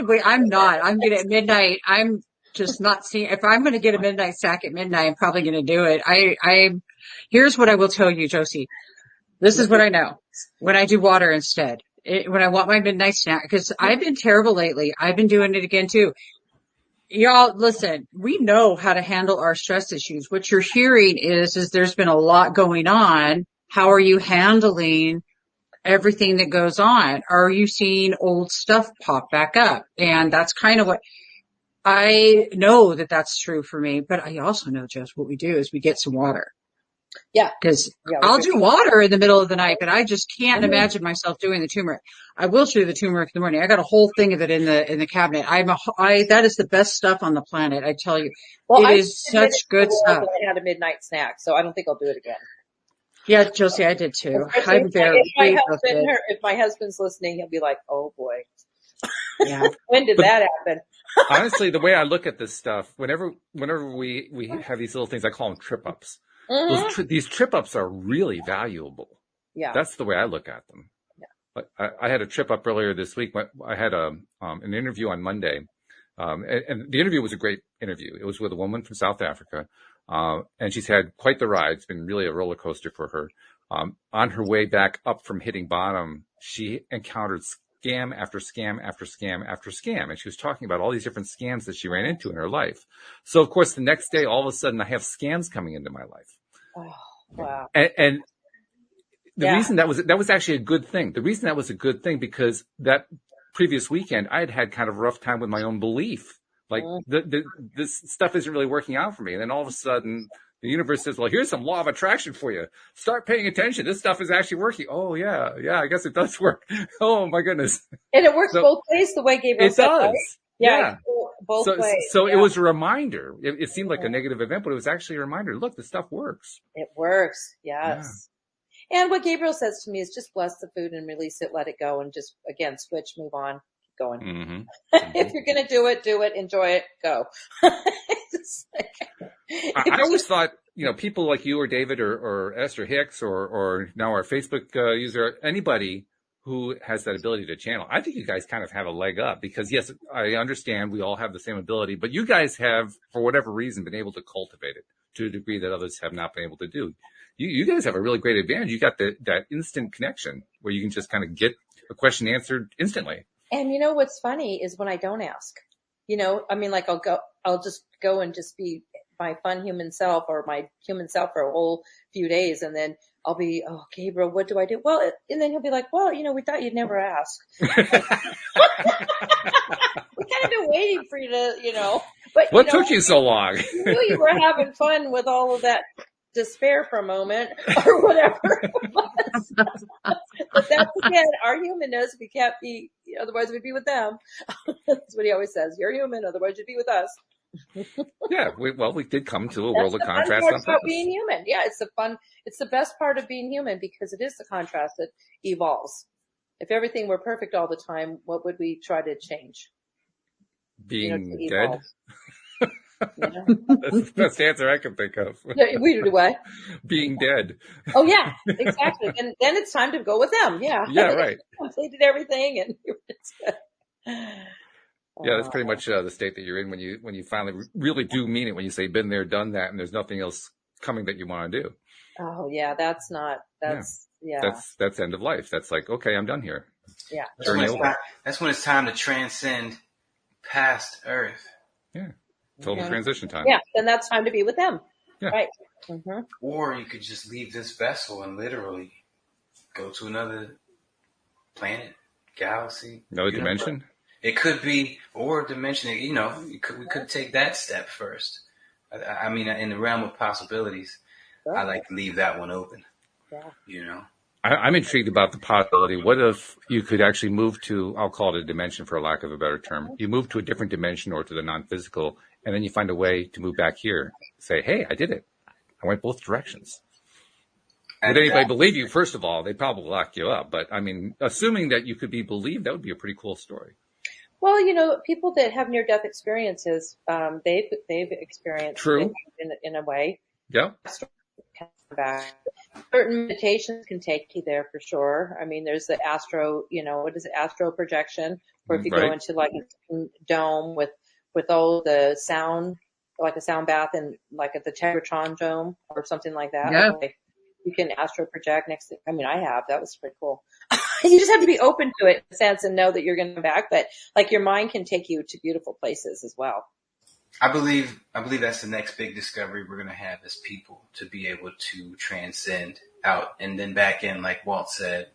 not. I'm going to at midnight. I'm just not seeing, if I'm going to get a midnight snack at midnight, I'm probably going to do it. Here's what I will tell you, Josie. This is what I know. When I do water instead, when I want my midnight snack, because I've been terrible lately. I've been doing it again too. Y'all, listen, we know how to handle our stress issues. What you're hearing is there's been a lot going on. How are you handling everything that goes on? Are you seeing old stuff pop back up? And that's kind of what I know that's true for me. But I also know, Jess, what we do is we get some water. Yeah. Because I'll do water in the middle of the night, but I just can't imagine myself doing the turmeric. I will do the turmeric in the morning. I got a whole thing of it in the cabinet. That is the best stuff on the planet. I tell you, it is such good stuff. I had a midnight snack, so I don't think I'll do it again. Yeah, Josie, I did too. I'm very pleased with it. If my husband's listening, he'll be like, "Oh boy, yeah. When did that happen?" Honestly, the way I look at this stuff, whenever we have these little things, I call them trip ups. Mm-hmm. These trip ups are really valuable. Yeah, that's the way I look at them. Yeah, I had a trip up earlier this week. I had an interview on Monday, and the interview was a great interview. It was with a woman from South Africa. And she's had quite the ride. It's been really a roller coaster for her. On her way back up from hitting bottom, she encountered scam after scam after scam after scam. And she was talking about all these different scams that she ran into in her life. So, of course, the next day, all of a sudden, I have scams coming into my life. Oh, wow. And the reason that was actually a good thing. The reason that was a good thing, because that previous weekend, I had kind of a rough time with my own belief. Like, this stuff isn't really working out for me. And then all of a sudden, the universe says, well, here's some law of attraction for you. Start paying attention. This stuff is actually working. Oh, yeah, I guess it does work. Oh, my goodness. And it works both ways, the way Gabriel said. It does. Right? Yeah. Both ways. So it was a reminder. It seemed like a negative event, but it was actually a reminder. Look, this stuff works. It works. Yes. Yeah. And what Gabriel says to me is just bless the food and release it, let it go, and just, again, switch, move on, keep going. Mm-hmm. If you're going to do it, enjoy it, go. I always thought, people like you or David or Esther Hicks or now our Facebook user, anybody who has that ability to channel, I think you guys kind of have a leg up, because yes, I understand we all have the same ability, but you guys have, for whatever reason, been able to cultivate it to a degree that others have not been able to do. You guys have a really great advantage. You got that instant connection where you can just kind of get a question answered instantly. And what's funny is when I don't ask, I'll just go and just be my fun human self or my human self for a whole few days. And then I'll be, oh, Gabriel, what do I do? Well, and then he'll be like, well, we thought you'd never ask. We kind of been waiting for you to, but what took you so long? You knew you were having fun with all of that despair for a moment or whatever. But that's, again, our humanness. We can't be, otherwise we'd be with them. That's what he always says. You're human, otherwise you'd be with us. Yeah, we did come to a world of contrast. That's about being human. Yeah, it's the best part of being human, because it is the contrast that evolves. If everything were perfect all the time, what would we try to change? Being dead? That's the best answer I can think of. We do what? Being dead. Oh, yeah, exactly. And then it's time to go with them. Yeah. Yeah, right. Completed everything, and it's good. Yeah, that's pretty much the state that you're in when you finally really do mean it, when you say been there, done that, and there's nothing else coming that you want to do. Oh, yeah, that's end of life. That's like, okay, I'm done here. Yeah. That's when it's time to transcend past Earth. Yeah. Total transition time. Yeah, then that's time to be with them. Yeah. Right. Mm-hmm. Or you could just leave this vessel and literally go to another planet, galaxy. Another dimension? It could be, or a dimension, we could take that step first. I mean, in the realm of possibilities, sure. I like to leave that one open. Yeah. I'm intrigued about the possibility. What if you could actually move to, I'll call it a dimension for lack of a better term. You move to a different dimension or to the non-physical, and then you find a way to move back here. Say, hey, I did it. I went both directions. Would anybody believe you? First of all, they'd probably lock you up. But I mean, assuming that you could be believed, that would be a pretty cool story. Well, people that have near-death experiences, they've experienced True. It in a way. Yeah. Certain meditations can take you there for sure. I mean, there's the astro projection, where if you go into like a dome with all the sound, like a sound bath and like at the Tegratron dome or something like that. Yeah. Okay. You can astro project next to, that was pretty cool. You just have to be open to it in a sense and know that you're going to come back, but like your mind can take you to beautiful places as well. I believe that's the next big discovery we're going to have as people, to be able to transcend out and then back in, like Walt said,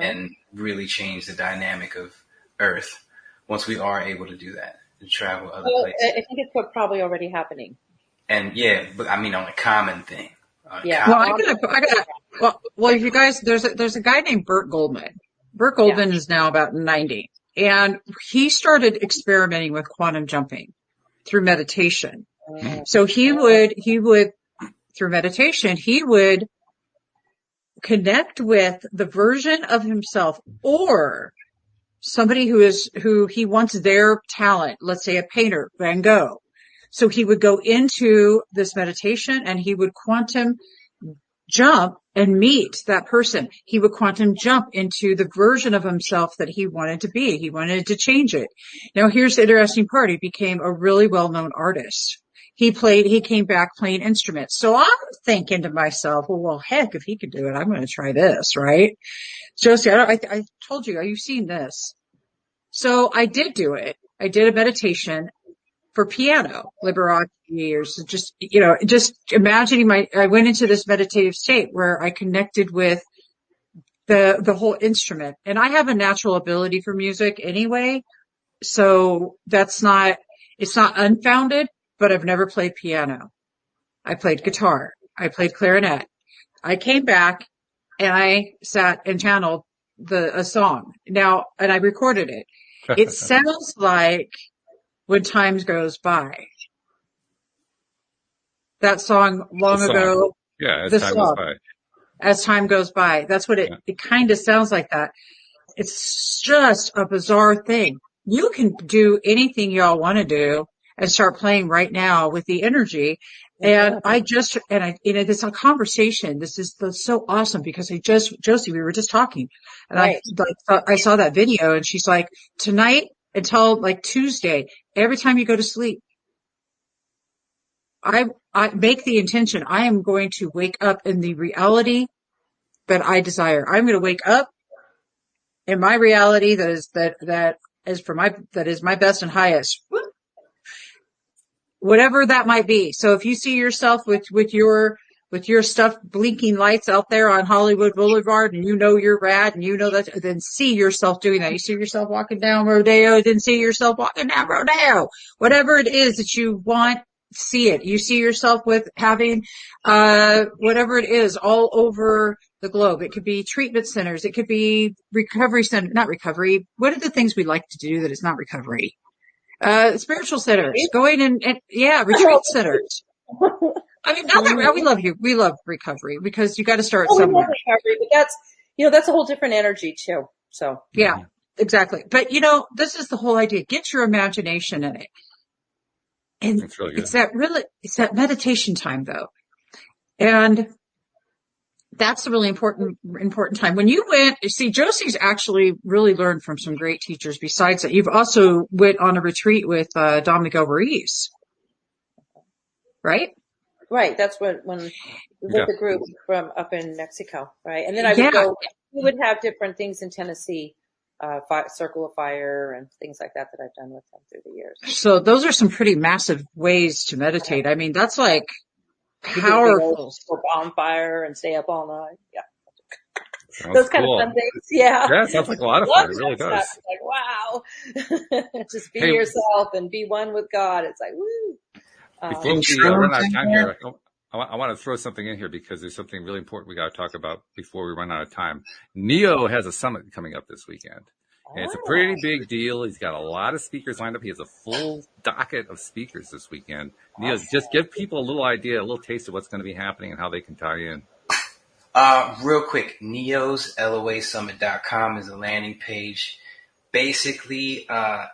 and really change the dynamic of Earth once we are able to do that, to travel other places. I think it's probably already happening. And but I mean on a common thing. Well, if you guys, there's a guy named Burt Goldman. Burt Goldman is now about 90, and he started experimenting with quantum jumping through meditation. So he would through meditation, he would connect with the version of himself or somebody who he wants their talent. Let's say a painter, Van Gogh. So he would go into this meditation and he would quantum jump and meet that person. He would quantum jump into the version of himself that he wanted to be. He wanted to change it. Now here's the interesting part. He became a really well-known artist. he came back playing instruments. So I'm thinking to myself, well, heck, if he could do it, I'm going to try this, right? Josie, I told you, are you seeing this? So I did do it. I did a meditation for piano, Liberace, or just, just imagining I went into this meditative state where I connected with the whole instrument. And I have a natural ability for music anyway. So it's not unfounded, but I've never played piano. I played guitar. I played clarinet. I came back and I sat and channeled a song now, and I recorded it. It sounds like When Time Goes By. That song long ago. Yeah, As Time Goes By. As Time Goes By. That's what it kind of sounds like that. It's just a bizarre thing. You can do anything y'all want to do and start playing right now with the energy. And it's a conversation. This is so awesome because Josie, we were just talking and right. I saw that video and she's like, tonight until like Tuesday, every time you go to sleep, I make the intention. I am going to wake up in the reality that I desire. I'm going to wake up in my reality that is my best and highest, whatever that might be. So if you see yourself with your stuff blinking lights out there on Hollywood Boulevard and you're rad and that, then see yourself doing that. You see yourself walking down Rodeo, then see yourself walking down Rodeo. Whatever it is that you want, see it. You see yourself with having, whatever it is all over the globe. It could be treatment centers. It could be recovery center, not recovery. What are the things we like to do that is not recovery? Spiritual centers, going and retreat centers. I mean, not that we love you. We love recovery because you got to start somewhere. We love recovery, but that's a whole different energy too. So yeah, exactly. But this is the whole idea. Get your imagination in it. And that's really good. It's that meditation time though. And that's a really important time. When you Josie's actually really learned from some great teachers. Besides that, you've also went on a retreat with Don Miguel Ruiz, right? Right. That's when with the group from up in Mexico, right? And then we would have different things in Tennessee, Circle of Fire and things like that I've done with them through the years. So those are some pretty massive ways to meditate. I mean, that's like powerful. Bonfire and stay up all night. Yeah. Sounds those kind of fun things. Yeah. Yeah, it sounds like a lot of fun. It really does. It's like, wow. Just be yourself and be one with God. It's like, woo. Before we run out of time here, I want to throw something in here because there's something really important we got to talk about before we run out of time. Neo has a summit coming up this weekend. And it's a pretty big deal. He's got a lot of speakers lined up. He has a full docket of speakers this weekend. Neo, just give people a little idea, a little taste of what's going to be happening and how they can tie in. Real quick, Neo's LOAsummit.com is a landing page. Basically,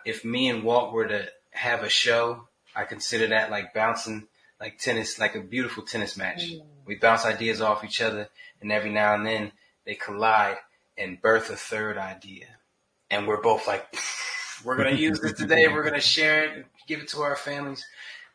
if me and Walt were to have a show, I consider that like bouncing like tennis, like a beautiful tennis match. We bounce ideas off each other, and every now and then they collide and birth a third idea. And we're both like, we're going to use this today. We're going to share it, give it to our families.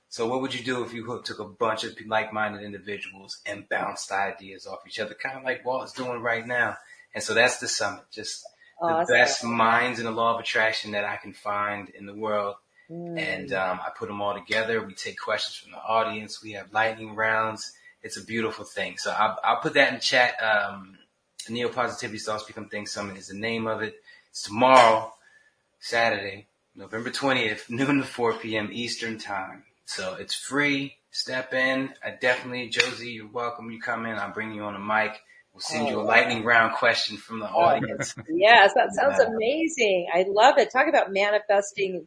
So what would you do if you took a bunch of like-minded individuals and bounced ideas off each other, kind of like Walt's doing right now? And so that's the summit, just the best minds in the law of attraction that I can find in the world. And I put them all together. We take questions from the audience. We have lightning rounds. It's a beautiful thing. So I'll put that in chat. Neo Positivity Thoughts Become Things Summit is the name of it. It's tomorrow, Saturday, November 20th, noon to 4 p.m. Eastern Time. So it's free. Step in. Josie, you're welcome. You come in. I'll bring you on the mic. We'll send you a lightning round question from the audience. Yes, that sounds amazing. I love it. Talk about manifesting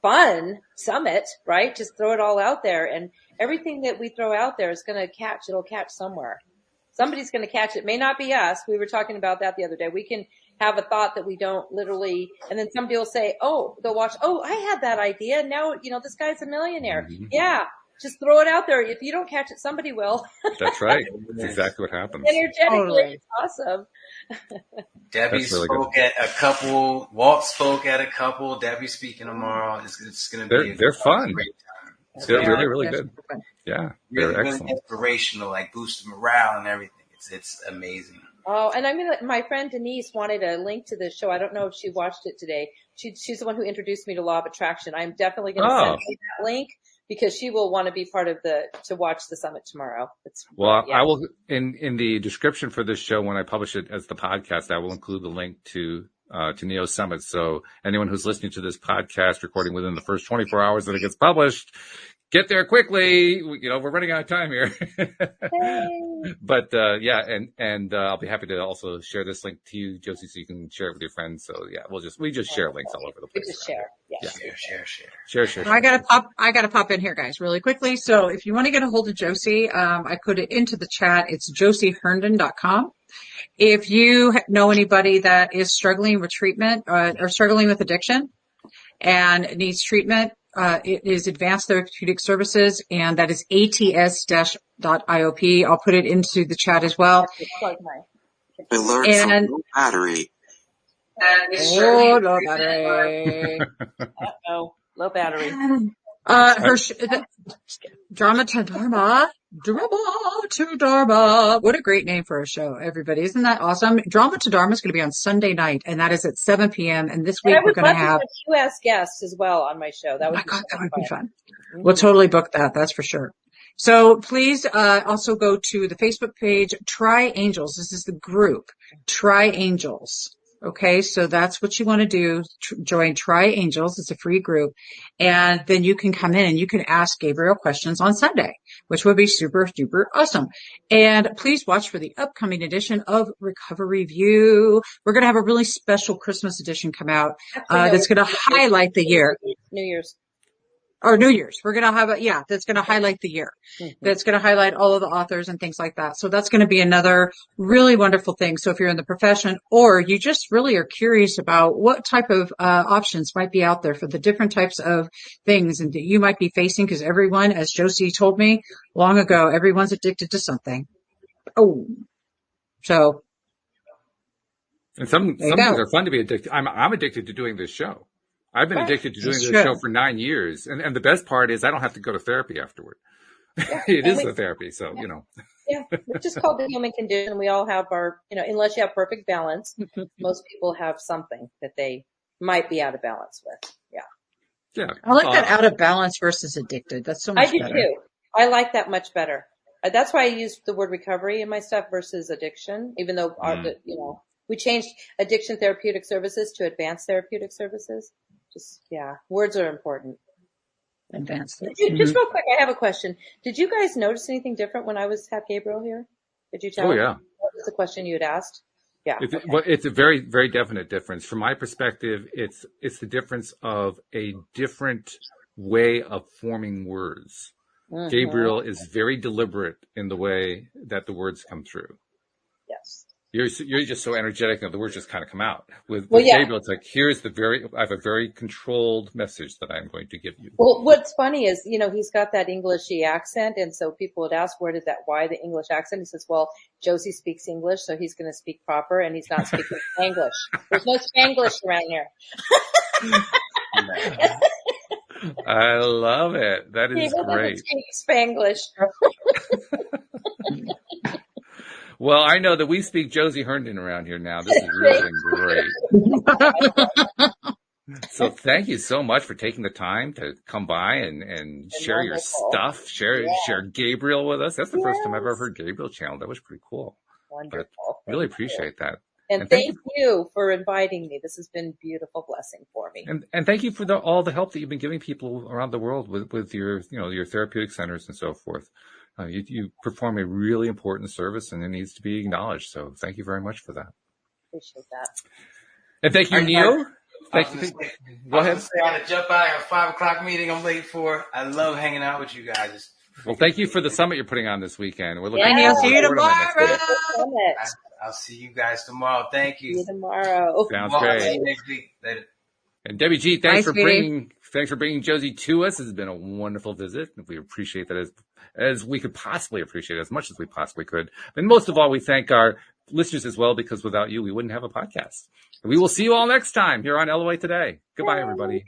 fun summit, right? Just throw it all out there. And everything that we throw out there is going to catch. It'll catch somewhere. Somebody's going to catch it. May not be us. We were talking about that the other day. We can have a thought that we don't literally, and then somebody will say, they'll watch, I had that idea. Now, this guy's a millionaire. Mm-hmm. Yeah. Just throw it out there. If you don't catch it, somebody will. That's right. That's exactly what happens. Energetically, it's awesome. Debbie spoke at a couple. Walt spoke at a couple. Debbie's speaking tomorrow. It's going to be they're fun. Great time. They're really, really good. Yeah, they're really excellent. Inspirational, like boost morale and everything. It's amazing. Oh, and my friend Denise wanted a link to this show. I don't know if she watched it today. She's the one who introduced me to Law of Attraction. I'm definitely going to send her that link because she will want to be part of to watch the summit tomorrow. I will, in the description for this show, when I publish it as the podcast, I will include the link to Neo's Summit. So anyone who's listening to this podcast recording within the first 24 hours that it gets published, get there quickly. We're running out of time here. But, and I'll be happy to also share this link to you, Josie, so you can share it with your friends. So yeah, we just share links all over the place. We just share. Share. I gotta pop in here, guys, really quickly. So if you want to get a hold of Josie, I put it into the chat. It's josieherndon.com. If you know anybody that is struggling with treatment, or struggling with addiction and needs treatment, it is Advanced Therapeutic Services, and that is ats-.iop. I'll put it into the chat as well. Alert from low battery. Low battery. Uh-oh, low battery. Drama to Dharma. What a great name for a show, everybody. Isn't that awesome? Drama to Dharma is going to be on Sunday night, and that is at 7 p.m. And this week we're going to have U.S. guests as well on my show. That would be fun. We'll totally book that. That's for sure. So please also go to the Facebook page, Try Angels. This is the group, Try Angels. Okay, so that's what you want to do. Join Try Angels. It's a free group. And then you can come in and you can ask Gabriel questions on Sunday, which would be super, super awesome. And please watch for the upcoming edition of Recovery View. We're going to have a really special Christmas edition come out that's going to highlight the year. New Year's. We're going to have that's going to highlight the year. Mm-hmm. That's going to highlight all of the authors and things like that. So that's going to be another really wonderful thing. So if you're in the profession or you just really are curious about what type of options might be out there for the different types of things and that you might be facing, because everyone, as Josie told me long ago, everyone's addicted to something. Oh, so. And some things are fun to be addicted. I'm addicted to doing this show. I've been addicted to doing this show for 9 years. And the best part is I don't have to go to therapy afterward. Yeah, it is the therapy. So, Yeah, it's just called the human condition. We all have our, unless you have perfect balance, most people have something that they might be out of balance with. Yeah. Yeah. I like that out of balance versus addicted. That's so much better. I do too. I like that much better. That's why I use the word recovery in my stuff versus addiction, even though we changed addiction therapeutic services to advanced therapeutic services. Words are important. Advanced. Just real quick, I have a question. Did you guys notice anything different when I had Gabriel here? Did you tell? Oh, yeah. What was the question you had asked? Yeah. It's a very, very definite difference. From my perspective, it's the difference of a different way of forming words. Mm-hmm. Gabriel is very deliberate in the way that the words come through. Yes. You're just so energetic and the words just kind of come out. With Gabriel, it's like, I have a very controlled message that I'm going to give you. Well, what's funny is, he's got that Englishy accent. And so people would ask, why the English accent? He says, well, Josie speaks English, so he's going to speak proper and he's not speaking Spanglish. There's no Spanglish around here. I love it. That is great. Spanglish. Well, I know that we speak Josie Herndon around here now. This is really great. So thank you so much for taking the time to come by and share your stuff, share Gabriel with us. That's the first time I've ever heard Gabriel channel. That was pretty cool. Wonderful. But really appreciate that. And thank you for inviting me. This has been a beautiful blessing for me. And thank you for all the help that you've been giving people around the world with your, your therapeutic centers and so forth. You perform a really important service and it needs to be acknowledged. So thank you very much for that. Appreciate that. And thank you, Neil. Thank you. Go ahead. I had to jump out. I got a 5 o'clock meeting I'm late for. I love hanging out with you guys. Well, thank you for the summit you're putting on this weekend. We're looking forward to see you tomorrow. I'll see you guys tomorrow. Thank you. See you tomorrow. Sounds great. Next week. Later. And Debbie G, thanks for bringing Josie to us. This has been a wonderful visit. We appreciate that as we could possibly appreciate it, as much as we possibly could. And most of all, we thank our listeners as well, because without you, we wouldn't have a podcast. And we will see you all next time here on LOA Today. Goodbye, everybody.